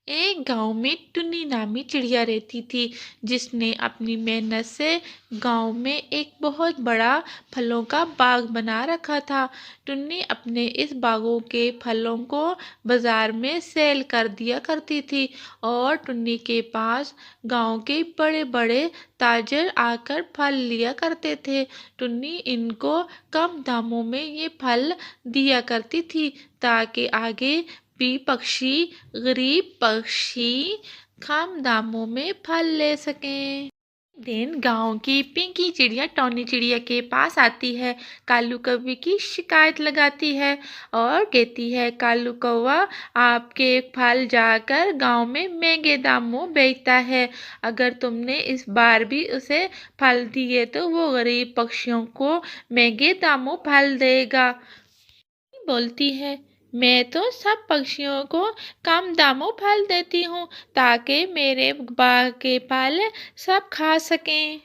एक गांव में टुन्नी नामी चिड़िया रहती थी, जिसने अपनी मेहनत से गांव में एक बहुत बड़ा फलों का बाग बना रखा था। टुन्नी अपने इस बागों के फलों को बाजार में सेल कर दिया करती थी और टुन्नी के पास गांव के बड़े बड़े ताजर आकर फल लिया करते थे। टुन्नी इनको कम दामों में ये फल दिया करती थी ताकि आगे भी गरीब पक्षी कम दामों में फल ले सकें। दिन गांव की पिंकी चिड़िया टॉनी चिड़िया के पास आती है, कालू कौवे की शिकायत लगाती है और कहती है, कालू कौवा आपके फल जाकर गांव में महंगे दामों बेचता है। अगर तुमने इस बार भी उसे फल दिए तो वो गरीब पक्षियों को महंगे दामों फल देगा। बोलती है, मैं तो सब पक्षियों को कम दामों फल देती हूँ ताकि मेरे बाग के फल सब खा सकें।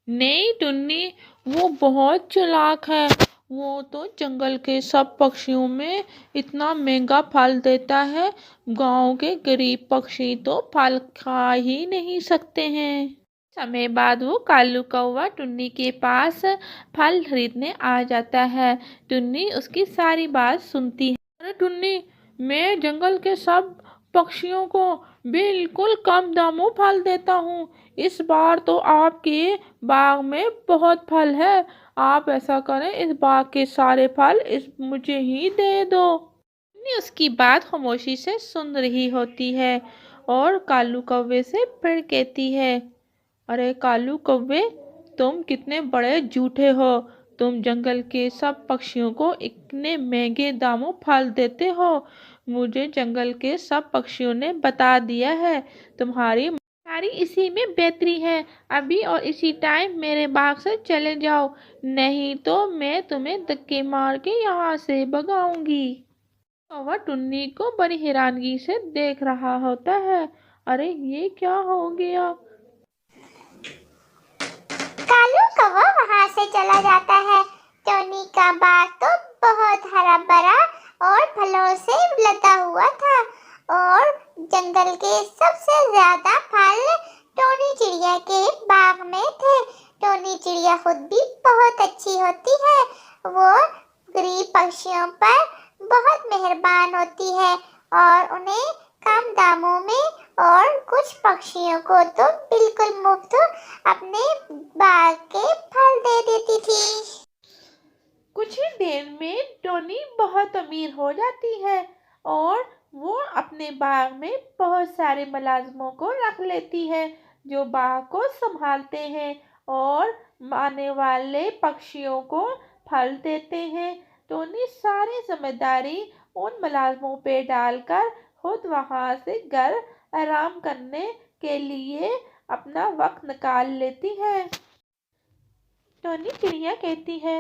नहीं टुन्नी, वो बहुत चालाक है। वो तो जंगल के सब पक्षियों में इतना महंगा फल देता है, गांव के गरीब पक्षी तो फल खा ही नहीं सकते हैं। समय बाद वो कालू कौवा टुन्नी के पास फल खरीदने आ जाता है। टुन्नी उसकी सारी बात सुनती है। अरे टुन्नी, मैं जंगल के सब पक्षियों को बिल्कुल कम दामों फल देता हूँ। इस बार तो आपके बाग में बहुत फल है। आप ऐसा करें, इस बाग के सारे फल मुझे ही दे दो। टुन्नी उसकी बात खामोशी से सुन रही होती है और कालू कौवे से फिर कहती है, अरे कालू कौवे, तुम कितने बड़े झूठे हो। तुम जंगल के सब पक्षियों को इतने महंगे दामों फल देते हो। मुझे जंगल के सब पक्षियों ने बता दिया है तुम्हारी इसी में बेहतरी है। अभी और इसी टाइम मेरे बाग से चले जाओ, नहीं तो मैं तुम्हें धक्के मार के यहाँ से भगाऊंगी। कौवा टुन्नी को बड़ी हैरानगी से देख रहा होता है। अरे ये क्या हो गया। कालू कौवा वहां से चला जाता है। टोनी का बाग तो बहुत हरा भरा और फलों से लदा हुआ था और जंगल के सबसे ज्यादा फल टोनी चिड़िया के बाग में थे। टोनी चिड़िया खुद भी बहुत अच्छी होती है। वो गरीब पक्षियों पर बहुत मेहरबान होती है और उन्हें कम दामों में और कुछ पक्षियों को तो बिल्कुल मुफ्त अपने बाग के फल दे देती थी। कुछ ही देर में टोनी बहुत अमीर हो जाती है और वो अपने बाग में बहुत सारे मुलाजिमों को रख लेती है जो बाग को संभालते हैं और आने वाले पक्षियों को फल देते हैं। टोनी सारी जिम्मेदारी उन मुलाजिमों पे डालकर खुद वहाँ से घर आराम करने के लिए अपना वक्त निकाल लेती है। टोनी चिड़िया कहती है,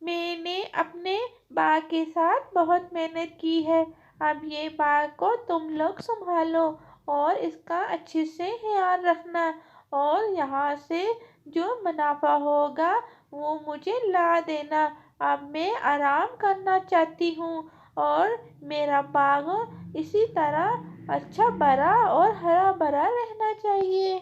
मैंने अपने बाग के साथ बहुत मेहनत की है। अब ये बाग को तुम लोग संभालो और इसका अच्छे से ख्याल रखना और यहाँ से जो मुनाफा होगा वो मुझे ला देना। अब मैं आराम करना चाहती हूँ और मेरा बाग इसी तरह अच्छा भरा और हरा भरा रहना चाहिए।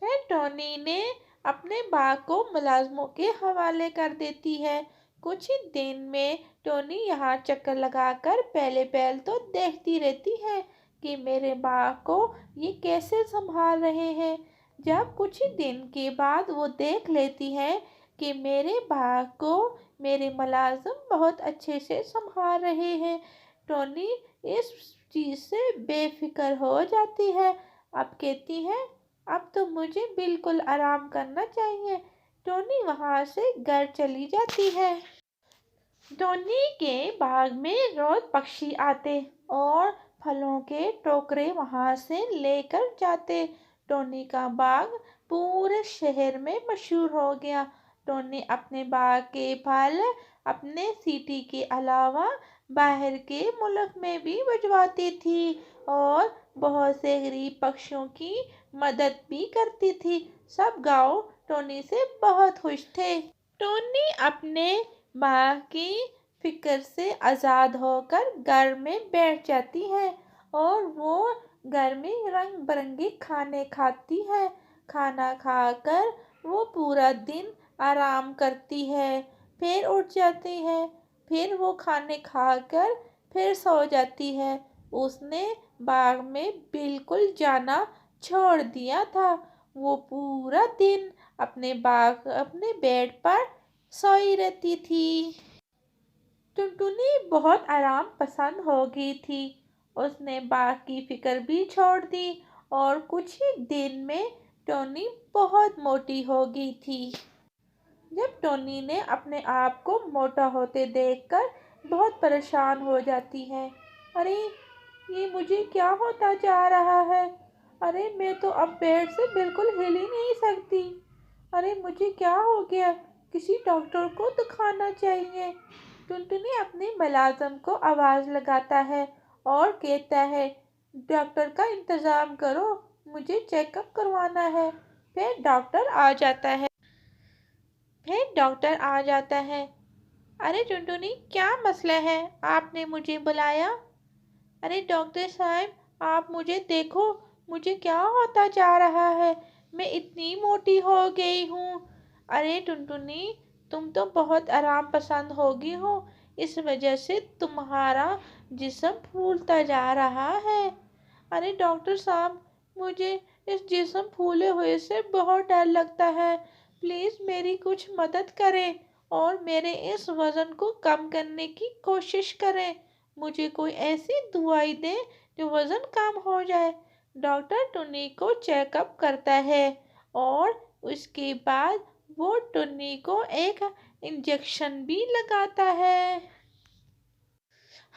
फिर टोनी ने अपने बाग को मुलाजिमों के हवाले कर देती है। कुछ ही दिन में टोनी यहाँ चक्कर लगाकर पहले तो देखती रहती है कि मेरे बाग को ये कैसे संभाल रहे हैं। जब कुछ ही दिन के बाद वो देख लेती है कि मेरे बाग को मेरे मुलाजिम बहुत अच्छे से संभाल रहे हैं, टोनी इस चीज़ से बेफिक्र हो जाती है। अब कहती है, अब तो मुझे बिल्कुल आराम करना चाहिए। टोनी वहाँ से घर चली जाती है। टोनी के बाग में रोज पक्षी आते और फलों के टोकरे वहाँ से लेकर जाते। टोनी का बाग पूरे शहर में मशहूर हो गया। टोनी अपने बाग के फल अपने सिटी के अलावा बाहर के मुल्क में भी भिजवाती थी और बहुत से गरीब पक्षियों की मदद भी करती थी। सब गांव टोनी से बहुत खुश थे। टोनी अपने बाग की फिक्र से आज़ाद होकर घर में बैठ जाती है और वो گھر میں رنگ برنگے کھانے کھاتی ہے۔ کھانا کھا کر وہ پورا دن آرام کرتی ہے، پھر اٹھ جاتی ہے، پھر وہ کھانے کھا کر پھر سو جاتی ہے۔ اس نے باغ میں بالکل جانا چھوڑ دیا تھا۔ وہ پورا دن اپنے بیڈ پر سوئی رہتی تھی۔ ٹنٹنی بہت آرام پسند ہو گئی تھی۔ اس نے باغ کی فکر بھی چھوڑ دی اور کچھ ہی دن میں ٹونی بہت موٹی ہو گئی تھی۔ جب ٹونی نے اپنے آپ کو موٹا ہوتے دیکھ کر بہت پریشان ہو جاتی ہے۔ ارے یہ مجھے کیا ہوتا جا رہا ہے؟ ارے میں تو اب بیڈ سے بالکل ہل ہی نہیں سکتی۔ ارے مجھے کیا ہو گیا؟ کسی ڈاکٹر کو دکھانا چاہیے۔ ٹنٹنی اپنے ملازم کو آواز لگاتا ہے اور کہتا ہے، ڈاکٹر کا انتظام کرو، مجھے چیک اپ کروانا ہے۔ پھر ڈاکٹر آ جاتا ہے۔ ارے ٹنٹنی، کیا مسئلہ ہے؟ آپ نے مجھے بلایا؟ ارے ڈاکٹر صاحب، آپ مجھے دیکھو، مجھے کیا ہوتا جا رہا ہے؟ میں اتنی موٹی ہو گئی ہوں۔ ارے ٹنٹنی، تم تو بہت آرام پسند ہو گئی ہو، اس وجہ سے تمہارا جسم پھولتا جا رہا ہے۔ ارے ڈاکٹر صاحب، مجھے اس جسم پھولے ہوئے سے بہت ڈر لگتا ہے۔ پلیز میری کچھ مدد کریں اور میرے اس وزن کو کم کرنے کی کوشش کریں۔ مجھے کوئی ایسی دوائی دیں جو وزن کم ہو جائے۔ ڈاکٹر ٹنی کو چیک اپ کرتا ہے اور اس کے بعد وہ ٹنی کو ایک انجیکشن بھی لگاتا ہے۔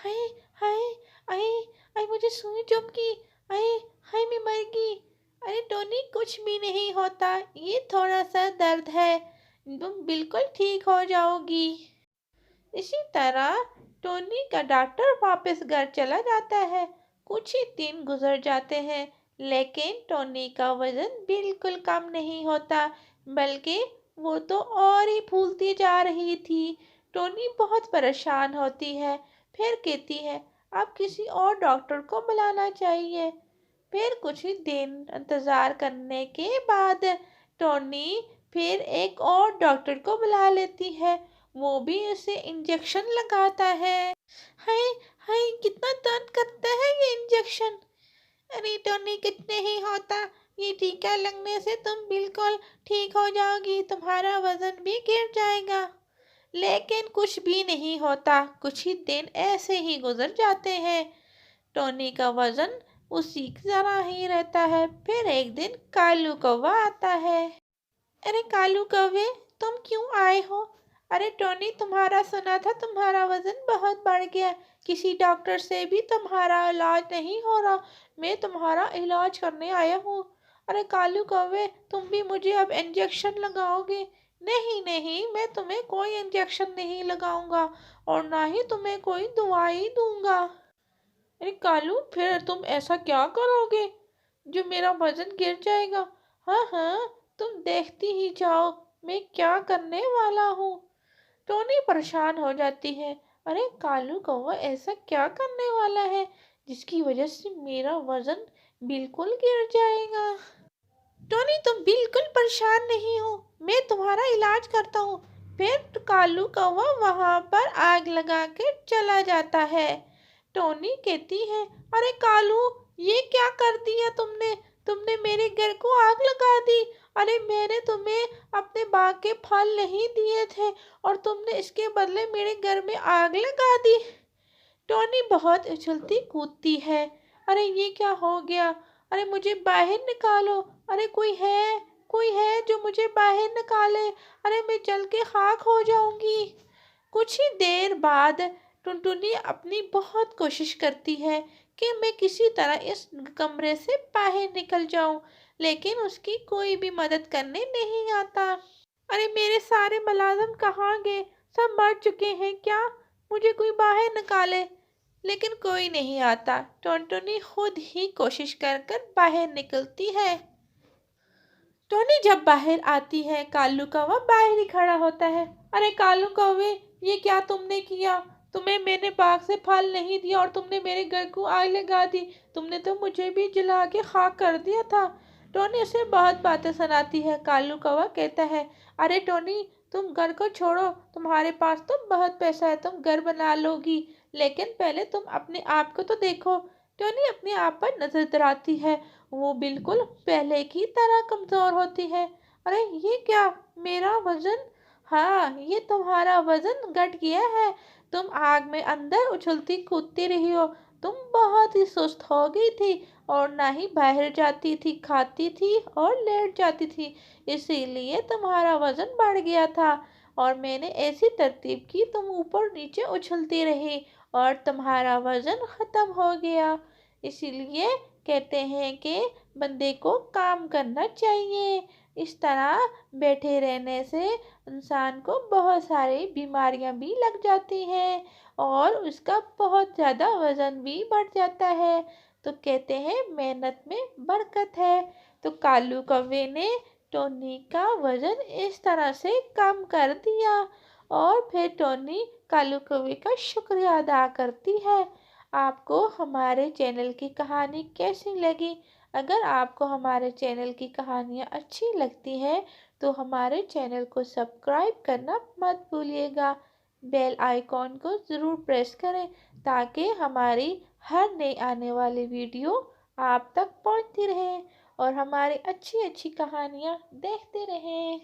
ہائے ہائے، آئے مجھے سوئی چبھ گئی، ہائے میں مر گئی۔ ارے ٹونی، کچھ بھی نہیں ہوتا، یہ تھوڑا سا درد ہے، تم بالکل ٹھیک ہو جاؤ گی۔ اسی طرح ٹونی کا ڈاکٹر واپس گھر چلا جاتا ہے۔ کچھ ہی دن گزر جاتے ہیں، لیکن ٹونی کا وزن بالکل کم نہیں ہوتا، بلکہ وہ تو اور ہی پھولتی جا رہی تھی۔ ٹونی بہت پریشان ہوتی ہے، پھر کہتی ہے، اب کسی اور ڈاکٹر کو بلانا چاہیے۔ پھر کچھ ہی دن انتظار کرنے کے بعد ٹونی پھر ایک اور ڈاکٹر کو بلا لیتی ہے، وہ بھی اسے انجیکشن لگاتا ہے۔ ہائے کتنا درد کرتا ہے یہ انجیکشن۔ ارے ٹونی، کچھ نہیں ہوتا، یہ ٹیکا لگنے سے تم بالکل ٹھیک ہو جاؤ گی، تمہارا وزن بھی گر جائے گا۔ لیکن کچھ بھی نہیں ہوتا، کچھ ہی دن ایسے ہی گزر جاتے ہیں، ٹونی کا وزن اسی طرح ہی رہتا ہے۔ پھر ایک دن کالو کوا آتا ہے۔ ارے کالو کوے، تم کیوں آئے ہو؟ ارے ٹونی، تمہارا سنا تھا تمہارا وزن بہت بڑھ گیا، کسی ڈاکٹر سے بھی تمہارا علاج نہیں ہو رہا، میں تمہارا علاج کرنے آیا ہوں۔ ارے کالو کوے، تم بھی مجھے اب انجیکشن لگاؤ گے؟ نہیں، میں تمہیں کوئی انجیکشن نہیں لگاؤں گا اور نہ ہی تمہیں کوئی دوائی دوں گا۔ ارے کالو، پھر تم ایسا کیا کرو گے جو میرا وزن گر جائے گا؟ ہاں، تم دیکھتی ہی جاؤ میں کیا کرنے والا ہوں۔ ٹونی پریشان ہو جاتی ہے، ارے کالو کوا ایسا کیا کرنے والا ہے جس کی وجہ سے میرا وزن بالکل گر جائے گا؟ ٹونی، تم بالکل پریشان نہیں ہو، میں تمہارا علاج کرتا ہوں۔ پھر کالو کوا وہاں پر آگ لگا کے چلا جاتا ہے۔ ٹونی کہتی ہے، ارے کالو، یہ کیا کر دیا تم نے میرے گھر کو آگ لگا دی۔ ارے میں نے تمہیں اپنے باغ کے پھل نہیں دیے تھے اور تم نے اس کے بدلے میرے گھر میں آگ لگا دی۔ ٹونی بہت اچھلتی کودتی ہے، ارے یہ کیا ہو گیا؟ ارے مجھے باہر نکالو، ارے کوئی ہے جو مجھے باہر نکالے، ارے میں جل کے خاک ہو جاؤں گی۔ کچھ ہی دیر بعد ٹنٹنی اپنی بہت کوشش کرتی ہے کہ میں کسی طرح اس کمرے سے باہر نکل جاؤں، لیکن اس کی کوئی بھی مدد کرنے نہیں آتا۔ ارے میرے سارے ملازم کہاں گئے؟ سب مر چکے ہیں کیا؟ مجھے کوئی باہر نکالے، لیکن کوئی نہیں آتا۔ ٹنٹنی خود ہی کوشش کر باہر نکلتی ہے۔ ٹونی جب باہر آتی ہے، کالو کوا باہر ہی کھڑا ہوتا ہے۔ ارے کالو کوے، یہ کیا تم نے کیا؟ तुम्हें मैंने बाग से फल नहीं दिया और तुमने मेरे घर को आग लगा दी, तुमने तो मुझे भी जला के खाक कर दिया था। टोनी उसे बहुत बातें सुनाती है। कालू कौवा कहता है, अरे टोनी, तुम घर को छोड़ो, तुम्हारे पास तो बहुत पैसा है, तुम घर बना लोगी, लेकिन पहले तुम अपने आप को तो देखो। टोनी अपने आप पर नजर दौड़ाती है, वो बिल्कुल पहले की तरह कमजोर होती है। अरे ये क्या, मेरा वजन? हाँ, ये तुम्हारा वजन घट गया है। तुम आग में अंदर उछलती कूदती रही हो। तुम बहुत ही सुस्त हो गई थी और ना ही बाहर जाती थी, खाती थी और लेट जाती थी, इसीलिए तुम्हारा वजन बढ़ गया था। और मैंने ऐसी तरतीब की, तुम ऊपर नीचे उछलती रही और तुम्हारा वजन खत्म हो गया। इसीलिए कहते हैं कि बंदे को काम करना चाहिए। इस तरह बैठे रहने से इंसान को बहुत सारी बीमारियां भी लग जाती हैं और उसका बहुत ज़्यादा वज़न भी बढ़ जाता है। तो कहते हैं मेहनत में बरकत है। तो कालू कौवे ने टोनी का वज़न इस तरह से कम कर दिया और फिर टोनी कालू कौवे का शुक्रिया अदा करती है। आपको हमारे चैनल की कहानी कैसी लगी? अगर आपको हमारे चैनल की कहानियाँ अच्छी लगती हैं तो हमारे चैनल को सब्सक्राइब करना मत भूलिएगा। बेल आइकॉन को ज़रूर प्रेस करें ताकि हमारी हर नई आने वाली वीडियो आप तक पहुंचती रहे और हमारी अच्छी अच्छी कहानियाँ देखते रहें।